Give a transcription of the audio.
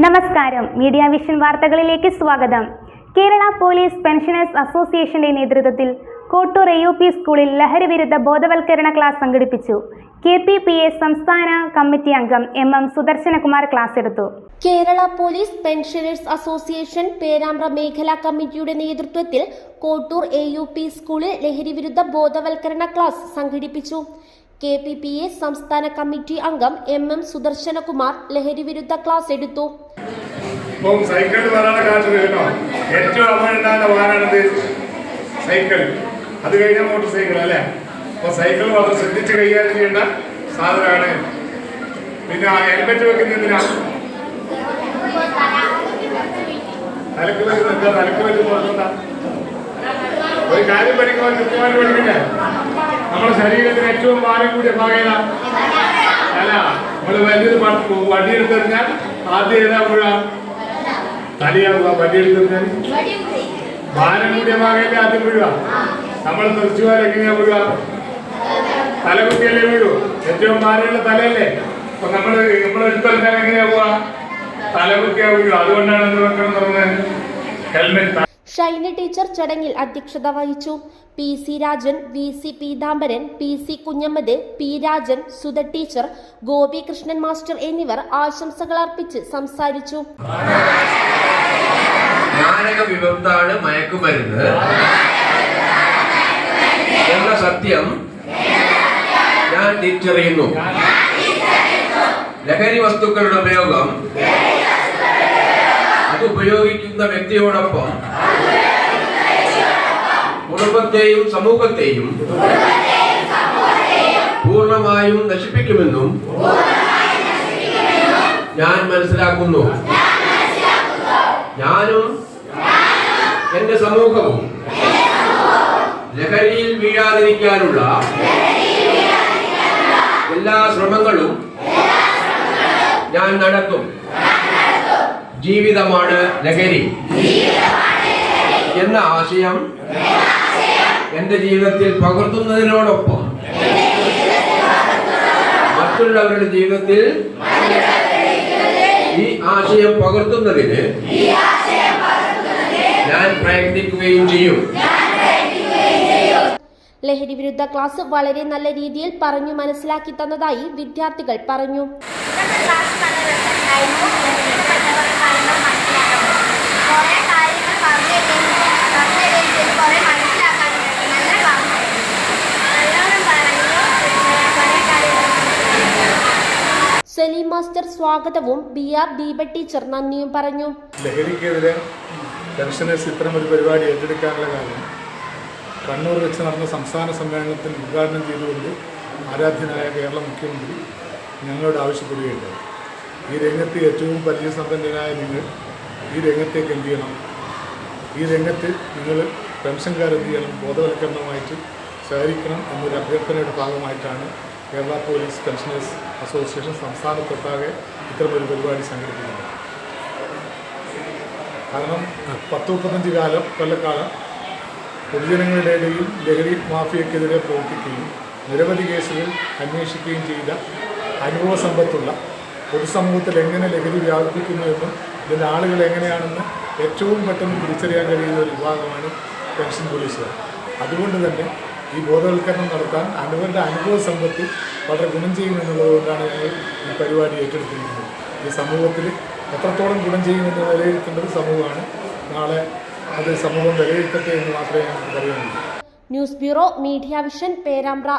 നമസ്കാരം, media vision വാർത്തകളിലേക്ക് സ്വാഗതം. കേരള പോലീസ് പെൻഷനേഴ്സ് അസോസിയേഷന്റെ നേതൃത്വത്തിൽ കോട്ടൂർ AUP സ്കൂളിൽ ലഹരി വിരുദ്ധ ബോധവൽക്കരണ ക്ലാസ് സംഘടിപ്പിച്ചു. KPPA സംസ്ഥാന കമ്മിറ്റി അംഗം MM സുദർശനകുമാർ ക്ലാസ് എടുത്തു. Kerala police pensioners association Perambra മേഖലാ കമ്മിറ്റിയുടെ നേതൃത്വത്തിൽ കോട്ടൂർ AUP സ്കൂളിൽ ലഹരി വിരുദ്ധ ബോധവൽക്കരണ ക്ലാസ് സംഘടിപ്പിച്ചു. KPPA സംസ്ഥാന കമ്മിറ്റി അംഗം MM സുദർശനകുമാർ ലഹരി വിരുദ്ധ ക്ലാസ് എടുത്തു. സൈക്കിൾ ഏറ്റവും അപകടമുണ്ടാകുന്ന വാഹനമാണിത്. സൈക്കിൾ, അത് കഴിഞ്ഞാൽ മോട്ടോർ സൈക്കിൾ അല്ലേ. അപ്പോൾ സൈക്കിൾ വളരെ ശ്രദ്ധിച്ച് കൈകാര്യം ചെയ്യേണ്ട സാധനമാണ്. പിന്നെ ഹെൽമെറ്റ് വെക്കുന്നതിനാ തലക്ക് വെക്കുന്ന ഒരു കാര്യം പഠിക്കുമ്പോൾ കൃത്യമായിട്ട് പഠിക്കില്ലേ. നമ്മുടെ ശരീരത്തിന് ഏറ്റവും ഭാരം കൂടിയ ഭാഗം അല്ല. നമ്മൾ വലിയൊരു വടിയെടുത്തെറിഞ്ഞാൽ ആദ്യം ഏതാ വീഴ? തലയാവുക. വടിയെടുത്തെറിഞ്ഞാൽ ഭാരം കൂടിയ ഭാഗമല്ലേ ആദ്യം വീഴുക. നമ്മൾ തെറിച്ചുപോയാൽ എങ്ങനെയാ വീഴുക? തലകുത്തിയല്ലേ വീഴൂ. ഏറ്റവും ഭാരമുള്ള തലയല്ലേ. അപ്പൊ നമ്മൾ എടുത്തെറിഞ്ഞാൽ എങ്ങനെയാ പോവാ? തലകുത്തിയാ വീഴുക. അതുകൊണ്ടാണ് എന്ത് വെക്കണം പറഞ്ഞത്, ഹെൽമെറ്റ്. ഷൈനി ടീച്ചർ ചടങ്ങിൽ അധ്യക്ഷത വഹിച്ചു. PC Rajan, VC Peethambaran, PC Kunhammad, P Rajan, Sudha teacher, Gopi Krishnan master എന്നിവർ ആശംസകൾ അർപ്പിച്ച് സംസാരിച്ചു. മാരക വിപത്താണ് മയക്കുമരുന്ന് എന്ന സത്യം ഞാൻ തിരിച്ചറിയുന്നു. ലഹരി വസ്തുക്കളുടെ ഉപയോഗം അത് ഉപയോഗിക്കുന്ന വ്യക്തിയോടൊപ്പം കുടുംബത്തെയും സമൂഹത്തെയും പൂർണ്ണമായും നശിപ്പിക്കുമെന്നും ഞാൻ മനസ്സിലാക്കുന്നു. ഞാനും എന്റെ സമൂഹവും ലഹരിയിൽ വീഴാതിരിക്കാനുള്ള എല്ലാ ശ്രമങ്ങളും ഞാൻ നടത്തും. ജീവിതമാണ് ലഹരി എന്ന ആശയം എന്റെ ജീവിതത്തിൽ പകർത്തുന്നതിനോടൊപ്പം മറ്റുള്ളവരുടെ ജീവിതത്തിൽ ഈ ആശയം പകർത്തുന്നതിന് ഞാൻ പ്രയത്നിക്കുകയും ചെയ്യും. ലഹരി വിരുദ്ധ ക്ലാസ് വളരെ നല്ല രീതിയിൽ പറഞ്ഞു മനസ്സിലാക്കി തന്നതായി വിദ്യാർത്ഥികൾ പറഞ്ഞു. സലീം മാസ്റ്റർ സ്വാഗതവും BR ദീപ ടീച്ചർ നന്ദിയും പറഞ്ഞു. ലഹരിക്കെതിരെ പെൻഷനേഴ്സ് ഇത്തരം ഒരു പരിപാടി ഏറ്റെടുക്കാനുള്ള കാര്യം കണ്ണൂർ വെച്ച് നടന്ന സംസ്ഥാന സമ്മേളനത്തിൽ ഉദ്ഘാടനം ചെയ്തുകൊണ്ട് ആരാധ്യനായ കേരള മുഖ്യമന്ത്രി ഞങ്ങളോട് ആവശ്യപ്പെടുകയുണ്ടായി. ഈ രംഗത്ത് ഏറ്റവും പരിചയസമ്പന്നനായ നിങ്ങൾ ഈ രംഗത്തേക്ക് എന്ത് ചെയ്യണം, ഈ രംഗത്ത് നിങ്ങൾ പെൻഷൻകാരെന്ത് ചെയ്യണം, ബോധവൽക്കരണമായിട്ട് സഹകരിക്കണം എന്നൊരു അഭ്യർത്ഥനയുടെ ഭാഗമായിട്ടാണ് കേരള പോലീസ് പെൻഷനേഴ്സ് അസോസിയേഷൻ സംസ്ഥാനത്തൊട്ടാകെ ഇത്തരമൊരു പരിപാടി സംഘടിപ്പിക്കുന്നത്. കാരണം 10-35 കൊല്ലക്കാലം പൊതുജനങ്ങളുടെ ഇടയിൽ ലഹരി മാഫിയക്കെതിരെ പ്രവർത്തിക്കുകയും നിരവധി കേസുകൾ അന്വേഷിക്കുകയും ചെയ്ത അനുഭവ സമ്പത്തുള്ള പൊതുസമൂഹത്തിൽ എങ്ങനെ ലഹരി വ്യാപിപ്പിക്കുന്നു എന്നും ഇതിൻ്റെ ആളുകൾ എങ്ങനെയാണെന്ന് ഏറ്റവും പെട്ടെന്ന് തിരിച്ചറിയാൻ കഴിയുന്ന ഒരു വിഭാഗമാണ് പെൻഷൻ പോലീസുകാർ. അതുകൊണ്ട് തന്നെ ഈ ബോധവൽക്കരണം നടത്താൻ അവരുടെ അനുഭവ സമ്പത്ത് വളരെ ഗുണം ചെയ്യുമെന്നുള്ളതുകൊണ്ടാണ് ഞങ്ങൾ ഈ പരിപാടി ഏറ്റെടുത്തിരിക്കുന്നത്. ഈ സമൂഹത്തിൽ എത്രത്തോളം ഗുണം ചെയ്യുമെന്ന് വിലയിരുത്തേണ്ടത് സമൂഹമാണ്. നാളെ അത് സമൂഹം വിലയിരുത്തട്ടെ എന്ന് മാത്രമേ ഞങ്ങൾക്ക് പറയാനുള്ളൂ. News bureau, media vision, Perambra.